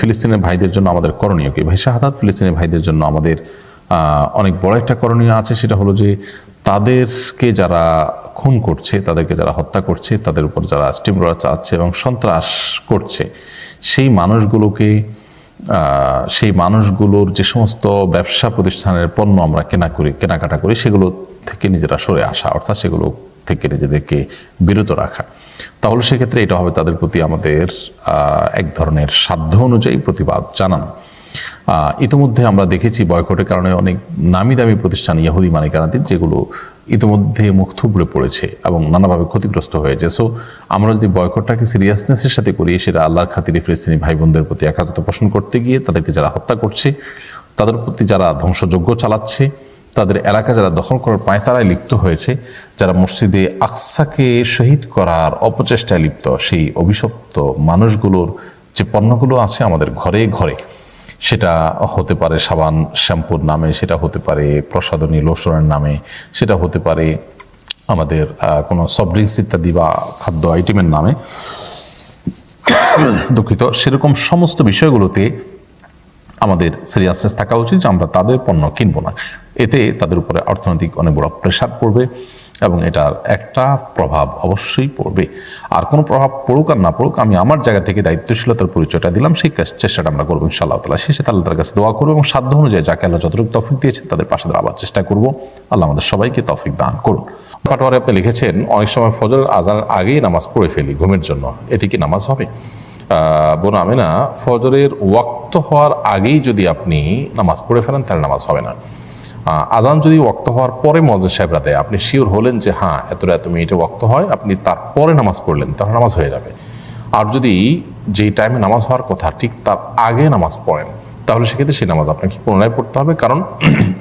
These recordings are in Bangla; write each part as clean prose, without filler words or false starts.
ফিলিস্তিনের ভাইদের জন্য আমাদের করণীয় কি? ভাই শাহাদাত ফিলিস্তিনের ভাইদের জন্য আমাদের অনেক বড় একটা করণীয় আছে। সেটা হলো যে তাদেরকে যারা খুন করছে, তাদেরকে যারা হত্যা করছে, তাদের উপর যারা স্টিমরোলার চালাচ্ছে এবং সন্ত্রাস করছে, সেই মানুষগুলোর যে সমস্ত ব্যবসা প্রতিষ্ঠানের পণ্য আমরা কেনাকাটা করি সেগুলো থেকে নিজেরা সরে আসা, অর্থাৎ সেগুলো থেকে নিজেদেরকে বিরত রাখা। তাহলে সেক্ষেত্রে এটা হবে তাদের প্রতি আমাদের এক ধরনের সাধ্য অনুযায়ী প্রতিবাদ জানানো। ইতিমধ্যে আমরা দেখেছি বয়কটের কারণে অনেক নামি দামি প্রতিষ্ঠান ইহুদি মালিকানাধীন যেগুলো ইতিমধ্যে মুখ থুবড়ে পড়েছে এবং নানাভাবে ক্ষতিগ্রস্ত হয়েছে। সো আমরা যদি বয়কটটাকে সিরিয়াসনেসের সাথে করি, সেটা আল্লাহর খাতিরে ফিলিস্তিনি ভাই বোনদের প্রতি একাত্মতা পোষণ করতে গিয়ে তাদেরকে যারা হত্যা করছে, তাদের প্রতি যারা ধ্বংসযজ্ঞ চালাচ্ছে, তাদের এলাকা যারা দখল করার পায়তারায় লিপ্ত হয়েছে, যারা মসজিদে আকসাকে শহীদ করার অপচেষ্টায় লিপ্ত, সেই অভিশপ্ত মানুষগুলোর যে পণ্যগুলো আছে আমাদের ঘরে ঘরে, সেটা হতে পারে সাবান শ্যাম্পুর নামে, সেটা হতে পারে প্রসাধনী লোশনের নামে, সেটা হতে পারে আমাদের কোনো সফট ড্রিঙ্কস ইত্যাদি বা খাদ্য আইটেমের নামে, দুঃখিত, সেরকম সমস্ত বিষয়গুলোতে আমাদের সিরিয়াসনেস থাকা উচিত যে আমরা তাদের পণ্য কিনবো না। এতে তাদের উপরে অর্থনৈতিক অনেক বড় প্রেশার পড়বে এবং এটার একটা প্রভাব অবশ্যই পড়বে। আর কোনো প্রভাব পড়ুক আর না পড়ুক, আমি আমার জায়গা থেকে দায়িত্বশীলতার পরিচয়টা দিলাম, সেই চেষ্টাটা আমরা করবো ইনশাআল্লাহ তাআলা। শেষে তাআলা তার কাছে দোয়া করবো এবং সাধ্য অনুযায়ী যাকে আল্লাহ যতটুকু তৌফিক দিয়েছেন তাদের পাশে দাঁড়াবার চেষ্টা করব। আল্লাহ আমাদের সবাইকে তৌফিক দান করুন। পাটোয়ারে আপনি লিখেছেন, অনেক সময় ফজর আজানের আগেই নামাজ পড়ে ফেলি ঘুমের জন্য, এতে কি নামাজ হবে? বোন আমেনা, ফজরের ওয়াক্ত হওয়ার আগেই যদি আপনি নামাজ পড়ে ফেলেন তাহলে নামাজ হবে না। আজান যদি ওয়াক্ত হওয়ার পরে মুয়াজ্জিন সাহেবরা দেয়, আপনি শিওর হলেন যে হ্যাঁ এত মিনিটে ওয়াক্ত হয়, আপনি তারপরে নামাজ পড়লেন, তাহলে নামাজ হয়ে যাবে। আর যদি যেই টাইমে নামাজ হওয়ার কথা ঠিক তার আগে নামাজ পড়েন, তাহলে সেক্ষেত্রে সেই নামাজ আপনাকে পুনরায় পড়তে হবে। কারণ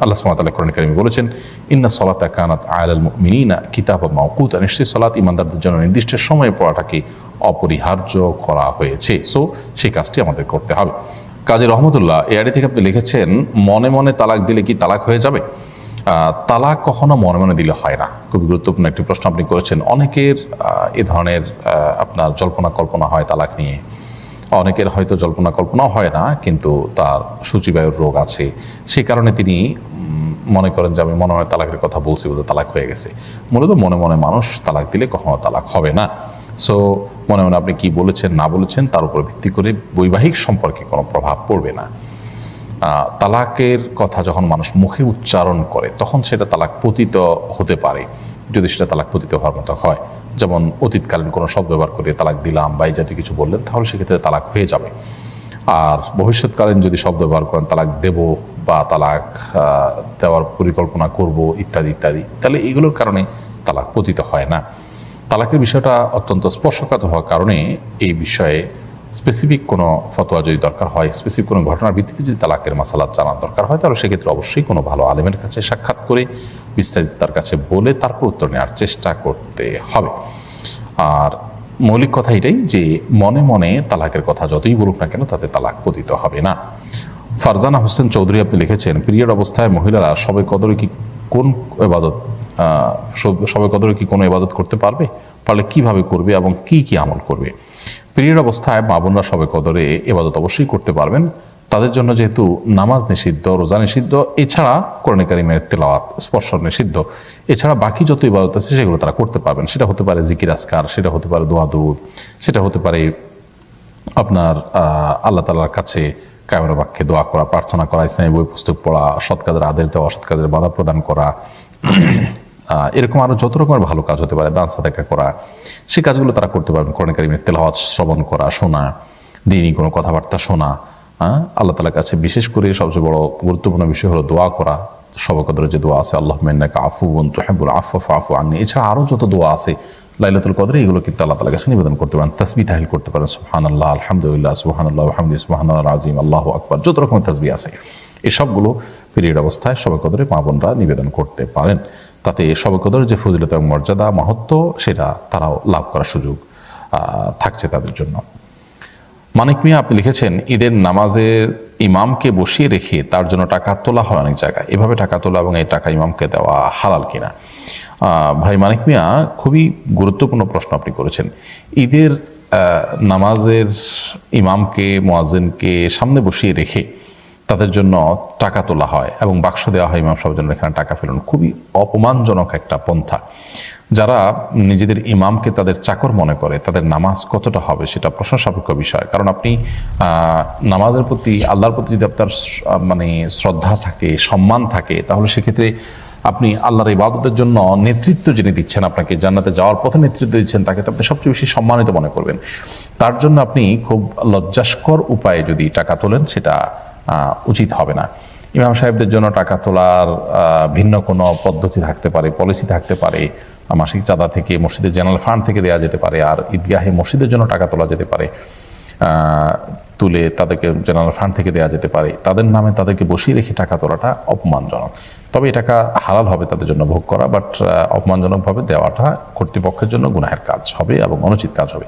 আল্লাহ সুবহানাহু ওয়া তাআলা কোরআনে কারিমে বলেছেন, ইন্না সলাতা কানাত আলাল মুমিনিনা কিতাবাম মাওকুতা, নিশ্চয়ই সালাত ইমানদারদের জন্য নির্দিষ্ট সময়ে পড়াটাকে অপরিহার্য করা হয়েছে। সো সেই কাজটি আমাদের করতে হবে। কাজী রহমতুল্লাহ এই আইডি থেকে আপনি লিখেছেন, মনে মনে তালাক দিলে কি তালাক হয়ে যাবে? তালাক কখনো মনে মনে দিলে হয় না। খুবই গুরুত্বপূর্ণ একটি প্রশ্ন আপনি করেছেন। অনেকের এ ধরনের আপনার জল্পনা কল্পনা হয় তালাক নিয়ে, অনেকের হয়তো জল্পনা কল্পনাও হয় না, কিন্তু তার সূচিবায়ুর রোগ আছে, সেই কারণে তিনি মনে করেন যে আমি মনে মনে তালাকের কথা বলছি বলে তালাক হয়ে গেছে। মূলত মনে মনে মানুষ তালাক দিলে কখনো তালাক হবে না। সো মনে মনে আপনি কি বলেছেন না বলেছেন তার উপর ভিত্তি করে বৈবাহিক সম্পর্কে কোনো প্রভাব পড়বে না। তালাকের কথা যখন মানুষ মুখে উচ্চারণ করে তখন সেটা তালাক পতিত হতে পারে, যদি সেটা তালাক পতিত হওয়ার মতো হয়। যেমন অতীতকালীন কোনো শব্দ ব্যবহার করে তালাক দিলাম বা এই জাতীয় কিছু বললেন, তাহলে সেক্ষেত্রে তালাক হয়ে যাবে। আর ভবিষ্যৎকালীন যদি শব্দ ব্যবহার করেন তালাক দেব বা তালাক দেওয়ার পরিকল্পনা করব ইত্যাদি ইত্যাদি, তাহলে এগুলোর কারণে তালাক পতিত হয় না। তালাকের বিষয়টা অত্যন্ত স্পর্শকাতর হওয়ার কারণে এই বিষয়ে স্পেসিফিক কোনো ফতোয়া যদি দরকার হয়, স্পেসিফিক কোনো ঘটনার ভিত্তিতে যদি তালাকের মাসালাত জানার দরকার হয়, তাহলে সেক্ষেত্রে অবশ্যই কোনো ভালো আলেমের কাছে সাক্ষাৎ করে বিস্তারিত তার কাছে বলে তারপর উত্তর নেওয়ার চেষ্টা করতে হবে। আর মৌলিক কথা এটাই যে মনে মনে তালাকের কথা যতই বলুক না কেন তাতে তালাক পতিত হবে না। ফারজানা হোসেন চৌধুরী আপনি লিখেছেন, পিরিয়ড অবস্থায় মহিলারা শবে কদরে কি কোনো ইবাদত করতে পারবে? পারলে কিভাবে করবে এবং কি কি আমল করবে? পিরিয়ড অবস্থায় মা বোনরা শবে কদরে ইবাদত অবশ্যই করতে পারবেন। তাদের জন্য যেহেতু নামাজ নিষিদ্ধ, রোজা নিষিদ্ধ, এছাড়া কোরআন কারীমের তেলাওয়াত স্পর্শ নিষিদ্ধ, এছাড়া বাকি যত ইবাদত আছে সেগুলো তারা করতে পারবেন। সেটা হতে পারে জিকির আজকার, সেটা হতে পারে দোয়া দুরূদ, সেটা হতে পারে আপনার আল্লাহ তাআলার কাছে কায়মের বাক্যে দোয়া করা, প্রার্থনা করা, ইসলামী বই পুস্তক পড়া, সৎ কাজের আদেশ দেওয়া, অসৎ কাজের বাধা প্রদান করা, এরকম আরো যত রকমের ভালো কাজ হতে পারে, দান সাদাকা করা, সেই কাজগুলো তারা করতে পারবেন। কোরআন কারীমের তেলাওয়াত শ্রবণ করা, শোনা, দ্বীনি কোনো কথাবার্তা শোনা, আল্লাহ তাআলার কাছে বিশেষ করে সবচেয়ে বড় গুরুত্বপূর্ণ বিষয় হলো দোয়া করা। শবে কদরে যে দোয়া আছে, আল্লাহুম্মা ইন্নাকা আফুউন তুহিব্বুল আফওয়া ফাআফু আন্নী, এছাড়া আরো যত দোয়া আছে লাইলাতুল কদরে, এগুলো কিন্তু আল্লাহ তাআলার কাছে নিবেদন করতে পারেন। তাসবিহ তাহলিল করতে পারেন, সুবহানাল্লাহ, আলহামদুলিল্লাহ, সুবহানাল্লাহ ওয়া বিহামদিহি, সুবহানাল্লাহিল আযীম, আল্লাহু আকবার, যত রকমের তাসবিহ আছে এই সবগুলো পিরিয়ড অবস্থায় শবে কদরে মা বোনরা নিবেদন করতে পারেন। তাতে শবে কদরের যে ফজিলত এবং মর্যাদা মাহাত্ম্য সেটা তারাও লাভ করার সুযোগ থাকছে তাদের জন্য। মানিক মিয়া আপনি লিখেছেন, ঈদের নামাজের ইমামকে বসিয়ে রেখে তার জন্য টাকা তোলা হয় অনেক জায়গায়, এভাবে টাকা তোলা এবং এই টাকা ইমামকে দেওয়া হালাল কিনা? ভাই মানিক মিয়া, খুবই গুরুত্বপূর্ণ প্রশ্ন আপনি করেছেন। ঈদের নামাজের ইমামকে মুয়াজ্জিনকে সামনে বসিয়ে রেখে তাদের জন্য টাকা তোলা হয় এবং বাক্স দেওয়া হয় ইমাম সাহেবের জন্য এখানে টাকা ফেলুন, খুবই অপমানজনক একটা পন্থা। যারা নিজেদের ইমামকে তাদের চাকর মনে করে তাদের নামাজ কতটা হবে সেটা প্রশ্ন সাপেক্ষ বিষয়। কারণ আপনি নামাজের প্রতি, আল্লাহর প্রতি যদি আপনার মানে শ্রদ্ধা থাকে, সম্মান থাকে, তাহলে সেক্ষেত্রে আপনি আল্লাহর ইবাদতের জন্য নেতৃত্ব যিনি দিচ্ছেন, আপনাকে জান্নাতে যাওয়ার পথে নেতৃত্ব দিচ্ছেন, তাকে তো আপনি সবচেয়ে বেশি সম্মানিত মনে করবেন। তার জন্য আপনি খুব লজ্জাস্কর উপায়ে যদি টাকা তোলেন সেটা উচিত হবে না। ইমাম সাহেবদের জন্য টাকা তোলার ভিন্ন কোনো পদ্ধতি থাকতে পারে, পলিসি থাকতে পারে। মাসিক চাঁদা থেকে, মসজিদের জেনারেল ফান্ড থেকে দেওয়া যেতে পারে, আর ঈদগাহে মসজিদের জন্য টাকা তোলা যেতে পারে, তুলে তাদেরকে জেনারেল ফান্ড থেকে দেওয়া যেতে পারে। তাদের নামে তাদেরকে বসিয়ে রেখে টাকা তোলাটা অপমানজনক। তবে এই টাকা হালাল হবে তাদের জন্য ভোগ করা, বাট অপমানজনকভাবে দেওয়াটা কর্তৃপক্ষের জন্য গুনাহের কাজ হবে এবং অনুচিত কাজ হবে।